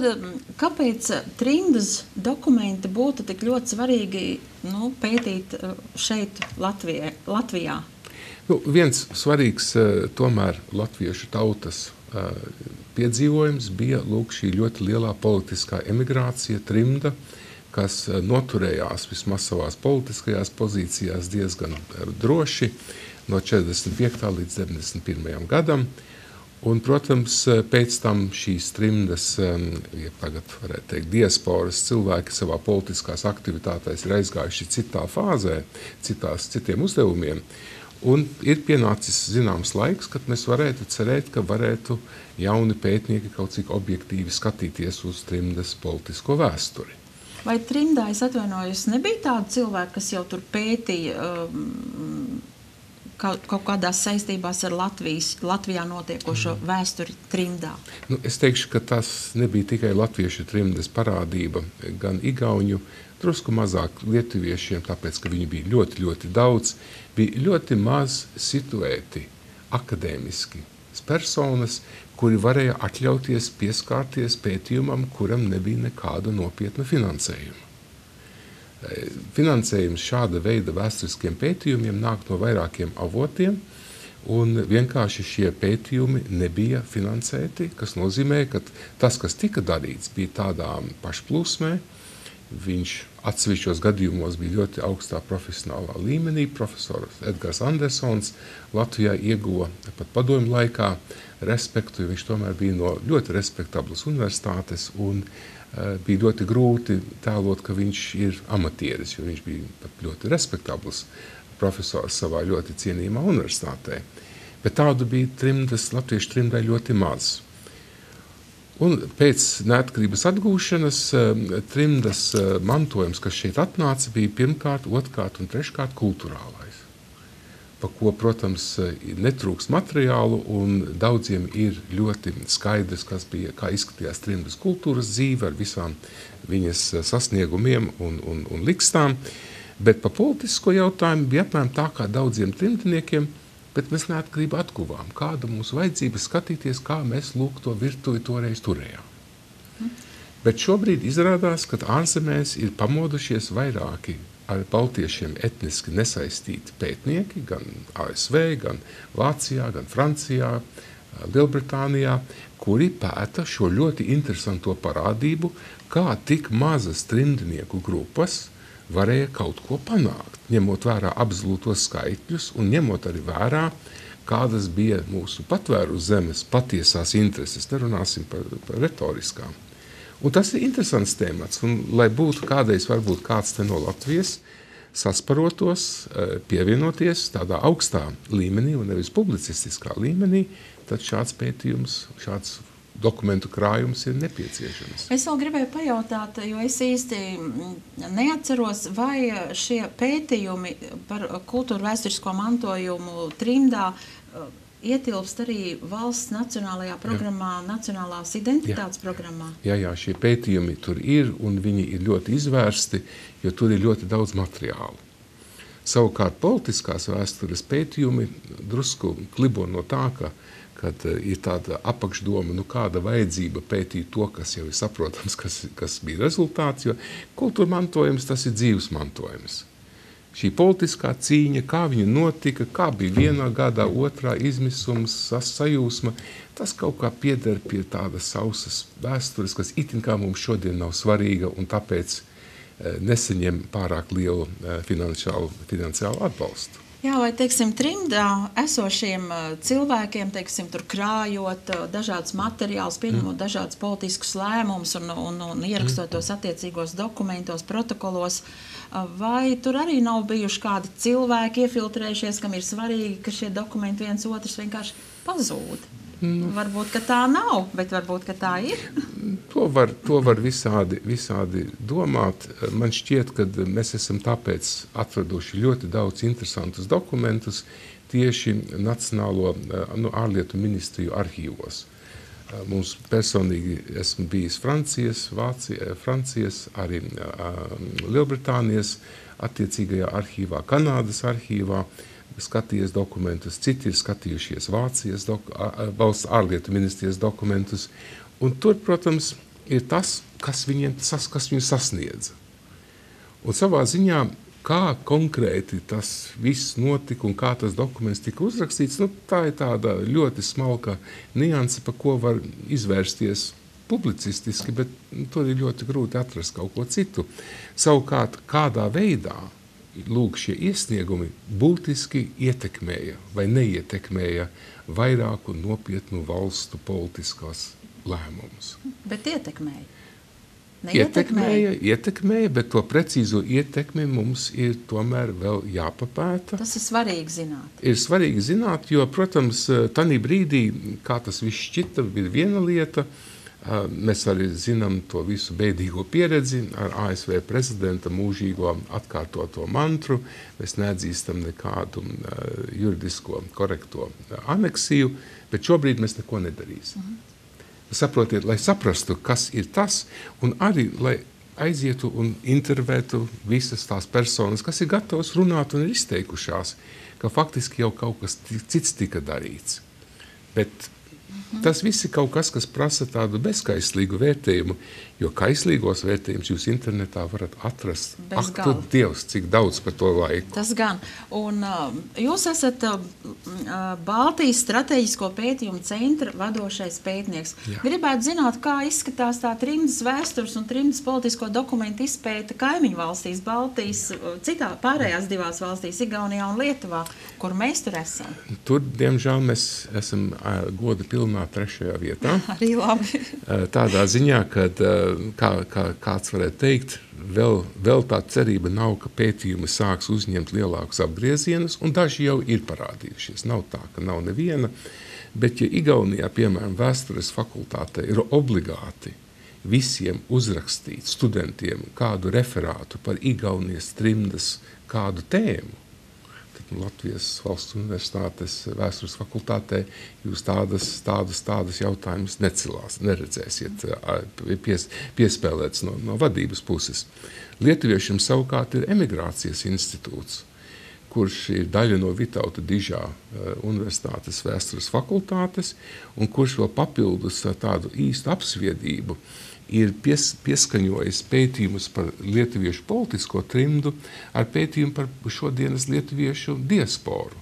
tad, kāpēc trimdas dokumenti būtu tik ļoti svarīgi pētīt šeit Latvijā? Viens svarīgs tomēr latviešu tautas piedzīvojums bija šī ļoti lielā politiskā emigrācija, trimda, kas noturējās vismaz savās politiskajās pozīcijās diezgan droši no 45. līdz 91. gadam. Un, protams, pēc tam šīs trimdas, ja tagad varētu teikt, diasporas cilvēki savā politiskās aktivitātēs ir aizgājuši citā fāzē, citiem uzdevumiem. Un ir pienācis zināms laiks, kad mēs varētu cerēt, ka varētu jauni pētnieki kaut cik objektīvi skatīties uz trimdas politisko vēsturi. Vai trimdā, es atvainojos, nebija tāda cilvēka, kas jau tur pētīja kaut kādās saistībās ar Latvijā notiekošo vēsturi trimdā? Es teikšu, ka tas nebija tikai latviešu trimdas parādība, gan igauņu, drusku mazāk lietuviešiem, tāpēc, ka viņi bija ļoti, ļoti daudz, bija ļoti maz situēti akadēmiski personas, kuri varēja atļauties pieskārties pētījumam, kuram nebija nekāda nopietna finansējuma. Finansējums šāda veida vēsturiskiem pētījumiem nāk no vairākiem avotiem, un vienkārši šie pētījumi nebija finansēti, kas nozīmē, ka tas, kas tika darīts, bija tādā pašplūsmē. Viņš atsevišķos gadījumos bija ļoti augstā profesionālā līmenī. Profesors Edgars Andersons Latvijā ieguva pat padomju laikā respektu, jo viņš tomēr bija no ļoti respektablas universitātes un bija ļoti grūti tēlot, ka viņš ir amatieris, jo viņš bija pat ļoti respektabls profesors savā ļoti cienījumā universitātē. Bet tādu bija latviešu trimdai ļoti maz. Un pēc neatkarības atgūšanas trimdas mantojums, kas šeit atnāca, bija pirmkārt, otrkārt un treškārt kulturālais, pa ko, protams, netrūks materiālu, un daudziem ir ļoti skaidrs, kā izskatījās trimdas kultūras dzīve ar visām viņas sasniegumiem un likstām, bet pa politisko jautājumu bija apmēram tā kā daudziem trimdniekiem, bet mēs neatkarību atguvām. Kāda mums vajadzība skatīties, kā mēs to virtuvi toreiz turējām. Bet šobrīd izrādās, ka ārzemēs ir pamodušies vairāki ar baltiešiem etniski nesaistīti pētnieki, gan ASV, gan Vācijā, gan Francijā, Lielbritānijā, kuri pēta šo ļoti interesanto parādību, kā tik mazas trimdnieku grupas varēja kaut ko panākt, ņemot vērā absolūtos skaitļus un ņemot arī vērā, kādas bija mūsu patvēru zemes patiesās intereses. Nerunāsim par retoriskām. Un tas ir interesants temats, un lai būtu kādreiz varbūt kāds te no Latvijas sasparotos, pievienoties tādā augstā līmenī un nevis publicistiskā līmenī, tad šāds pētījums, šāds dokumentu krājums ir nepieciešams. Es vēl gribēju pajautāt, jo es īsti neatceros, vai šie pētījumi par kultūru vēsturisko mantojumu trimdā ietilpst arī valsts nacionālajā programmā, nacionālās identitātes programmā? Jā, šie pētījumi tur ir, un viņi ir ļoti izvērsti, jo tur ir ļoti daudz materiālu. Savukārt politiskās vēstures pētījumi drusku klibo no tā, kad ir tāda apakšdoma, kāda vajadzība pētīt to, kas jau ir saprotams, kas bija rezultāts, jo kultūra mantojums, tas ir dzīves mantojums. Šī politiskā cīņa, kā viņa notika, kā bija vienā gadā, otrā izmisums, sajūsma, tas kaut kā pieder pie tādas sausas vēstures, kas itin kā mums šodien nav svarīga un tāpēc nesaņem pārāk lielu finansiālu atbalstu. Jā, vai, teiksim, trimdā esošiem cilvēkiem, teiksim, tur krājot dažādas materiālus, pieņemot dažādas politiskus lēmumus un ierakstot tos attiecīgos dokumentos, protokolos, vai tur arī nav bijuši kādi cilvēki iefiltrējušies, kam ir svarīgi, ka šie dokumenti viens otrs vienkārši pazūd? Varbūt, ka tā nav, bet varbūt, ka tā ir. To var visādi domāt. Man šķiet, ka mēs esam tāpēc atraduši ļoti daudz interesantus dokumentus tieši Nacionālo ārlietu ministriju arhīvos. Mums personīgi esmu bijis Francijas, arī Lielbritānijas attiecīgajā arhīvā, Kanādas arhīvā, skatījies dokumentus, citi ir skatījušies Vācijas valsts ārlietu ministrijas dokumentus. Un tur, protams, ir tas, kas viņu sasniedza. Un savā ziņā, kā konkrēti tas viss notika un kā tas dokuments tika uzrakstīts, tā ir tāda ļoti smalka nianse, pa ko var izvērsties publicistiski, bet tur ir ļoti grūti atrast kaut ko citu. Savukārt, kādā veidā šie iesniegumi būtiski ietekmēja vai neietekmēja vairāku nopietnu valstu politiskās lēmumus. Bet ietekmēja. Ietekmēja, bet to precīzo ietekmi mums ir tomēr vēl jāpapēta. Tas ir svarīgi zināt. Ir svarīgi zināt, jo, protams, tanī brīdī, kā tas viss šķita, ir viena lieta. Mēs arī zinām to visu bēdīgo pieredzi ar ASV prezidenta mūžīgo atkārtoto mantru. Mēs neatzīstam nekādu juridisko korekto aneksiju, bet šobrīd mēs neko nedarīsim. Saprotiet, lai saprastu, kas ir tas, un arī, lai aizietu un intervētu visas tās personas, kas ir gatavas runāt un ir izteikušās, ka faktiski jau kaut kas cits tika darīts. Bet tas viss ir kaut kas, kas prasa tādu bezkaislīgu vērtējumu, jo kaislīgos vērtējumus jūs internetā varat atrast. Tu Dievs, cik daudz par to laiku. Tas gan. Un jūs esat Baltijas strateģisko pētījumu centra vadošais pētnieks. Jā. Gribētu zināt, kā izskatās tā trimdas vēstures un trimdas politisko dokumentu izpēta kaimiņu valstīs, Baltijas, citā pārējās divās valstīs, Igaunijā un Lietuvā, kur mēs tur esam. Tur, diemžēl, mēs esam goda pilnā 3. vietā. Arī labi. Tādā ziņā, kad kā kāds varētu teikt, vēl tā cerība nav, ka pētījumi sāks uzņemt lielākus apgriezienus, un daži jau ir parādījušies. Nav tā, ka nav neviena, bet ja Igaunijā, piemēram, vēstures fakultātē ir obligāti visiem uzrakstīt studentiem kādu referātu par Igaunijas trimdas kādu tēmu, Latvijas Valsts Universitātes vēstures fakultātē jūs tādas jautājumus neredzēsiet piespēlēts no vadības puses. Lietuviešiem savukārt ir emigrācijas institūts, kurš ir daļa no Vitauta Dižā Universitātes vēstures fakultātes un kurš vēl papildus tādu īstu apsviedību ir pieskaņojis pētījumus par lietuviešu politisko trimdu ar pētījumu par šodienas lietuviešu diasporu.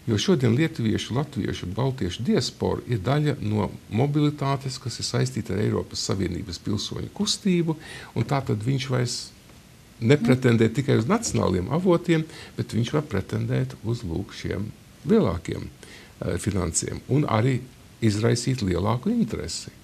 Jo šodien lietuviešu, latviešu, baltiešu diaspora ir daļa no mobilitātes, kas ir saistīta ar Eiropas Savienības pilsoņu kustību, un tātad viņš vairs nepretendē tikai uz nacionāliem avotiem, bet viņš var pretendēt uz šiem lielākiem finansiem un arī izraisīt lielāku interesi.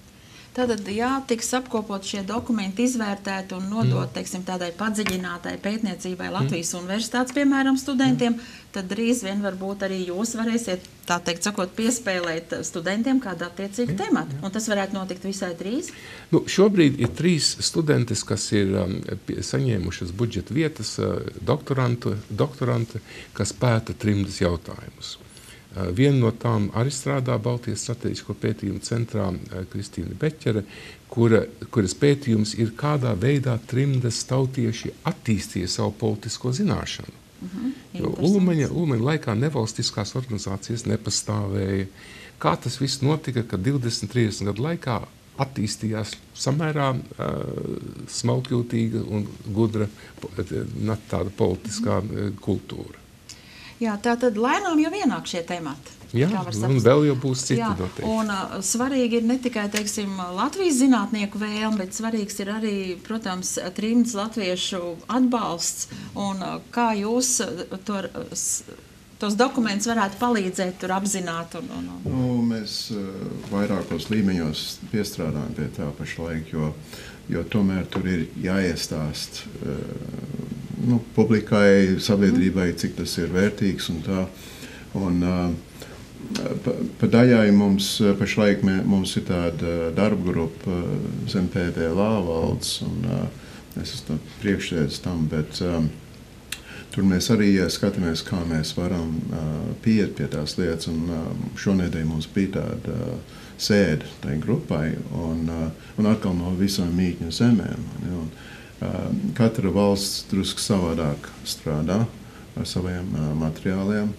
Tātad, ja tiks apkopot šie dokumenti, izvērtēti un nodot, teiksim, tādai padziļinātai pētniecībai Latvijas universitātes, piemēram, studentiem, tad drīz vien varbūt arī jūs varēsiet, tā teikt, sakot, piespēlēt studentiem kādu attiecīgu tematu. Un tas varētu notikt visai drīz? Šobrīd ir 3 studentes, kas ir saņēmušas budžeta vietas, doktoranti, kas pēta trimdas jautājumus. Viena no tām arī strādā Baltijas strateģisko pētījumu centrā, Kristīna Beķere, kuras pētījums ir kādā veidā trimdas tautieši attīstīja savu politisko zināšanu. Jo Ulmaņa laikā nevalstiskās organizācijas nepastāvēja. Kā tas viss notika, ka 20-30 gadu laikā attīstījās samērā smalkjūtīga un gudra tāda politiskā kultūra. Jā, tātad lēnām jau ienāk šie temati. Jā, un vēl jau būs citi noteikti. Un svarīgi ir ne tikai, teiksim, Latvijas zinātnieku vēlme, bet svarīgs ir arī, protams, trimdas latviešu atbalsts. Un kā jūs tos dokumentus varētu palīdzēt tur apzināt? Mēs vairākos līmeņos piestrādājam pie tā pašlaik, jo tomēr tur ir jāiestāst publikai, sabiedrībai, cik tas ir vērtīgs un tā. Un pa daļai mums pašlaik mums ir tāda darba grupa zem PVLA valdes, un es esmu priekšsēdis tam, bet tur mēs arī skatāmies, kā mēs varam pieiet pie tās lietas, un šonedēļ mums bija tāda sēde tai grupai, un atkal no visām mītņu zemēm. Katra valsts drusku savādāk strādā ar saviem materiāliem.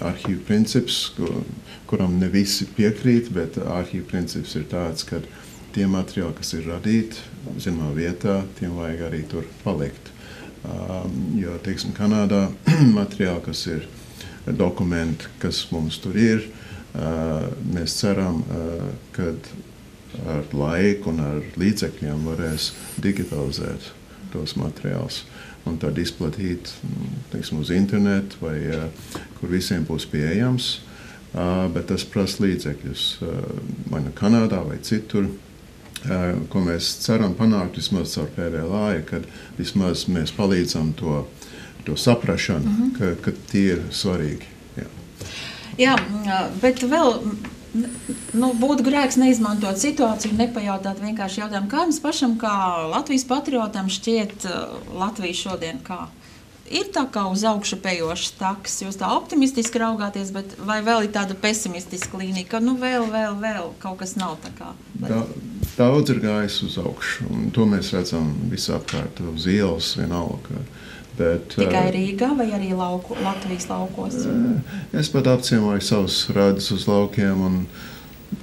arhīva princips, kuram ne visi piekrīt, bet arhīva princips ir tāds, ka tie materiāli, kas ir radīti zināmā vietā, tiem vajag arī tur palikt. Jo, teiksim, Kanādā materiāli, kas ir dokumenti, kas mums tur ir, mēs ceram, ka ar laiku un ar līdzekļiem varēs digitalizēt tos materiālus un tad izplatīt, teiksim, uz internetu vai kur visiem būs pieejams, bet tas prasa līdzekļus vai no Kanādā vai citur. Ko mēs ceram panākt vismaz caur PVLA, ir, kad vismaz mēs palīdzam to saprašanu, ka tie ir svarīgi. Jā, bet vēl būtu grēks neizmantot situāciju, nepajautāt vienkārši jautājumu, kā jums pašam, kā Latvijas patriotam šķiet Latvija šodien kā? Ir tā kā uz augšu pejošs taks, jūs tā optimistiski raugāties, bet vai vēl ir tāda pesimistiska līnija, ka vēl kaut kas nav tā kā? Daudz ir gājis uz augšu, un to mēs redzam visapkārt uz ielas vienalga. Bet, tikai Rīgā vai arī Latvijas laukos? Es pat apciemoju savus radus uz laukiem, un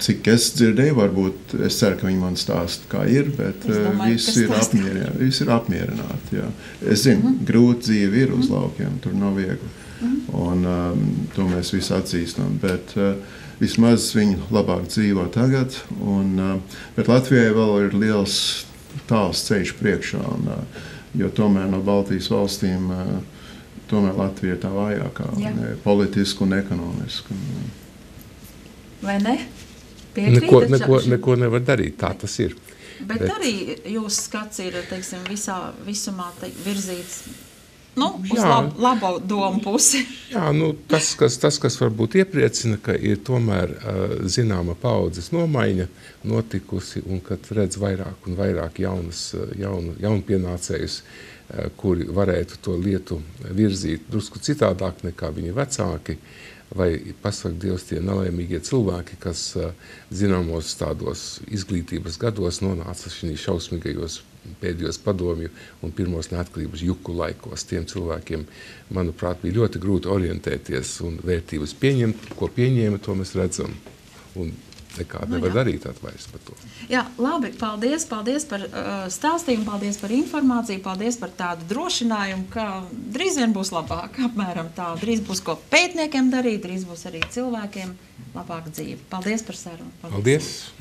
cik es dzirdēju, varbūt es ceru, ka viņi man stāsta, kā ir, bet visi ir apmierināti. Jā. Es zinu, grūti dzīve ir uz laukiem, tur nav viegli, un to mēs visi atzīstam, bet vismaz viņi labāk dzīvo tagad, bet Latvijai vēl ir liels tāls ceļš priekšā, jo tomēr no Baltijas valstīm tomēr Latvija ir tā vājākā, politiski un ekonomiski. Vai ne? Neko nevar darīt, tā tas ir. Bet arī jūsu skats ir, teiksim, visumā virzīts uz labo domu pusi. Jā, tas, kas varbūt iepriecina, ka ir tomēr zināma paudzes nomaiņa notikusi, un kad redz vairāk un vairāk jaunpienācējus, kuri varētu to lietu virzīt drusku citādāk nekā viņi vecāki, vai pasaka Dievs tie nelaimīgie cilvēki, kas zināmos tādos izglītības gados nonāca šī šausmīgajos pēdējos padomju un pirmos neatkarības juku laikos. Tiem cilvēkiem, manuprāt, bija ļoti grūti orientēties un vērtības pieņemt, ko pieņēma, to mēs redzam. Un nekāda nevar darīt vairs par to. Jā, labi, paldies par stāstījumu, paldies par informāciju, paldies par tādu drošinājumu, ka drīz vien būs labāk, apmēram tā. Drīz būs ko pētniekiem darīt, drīz būs arī cilvēkiem labāk dzīve. Paldies par sarunu. Paldies.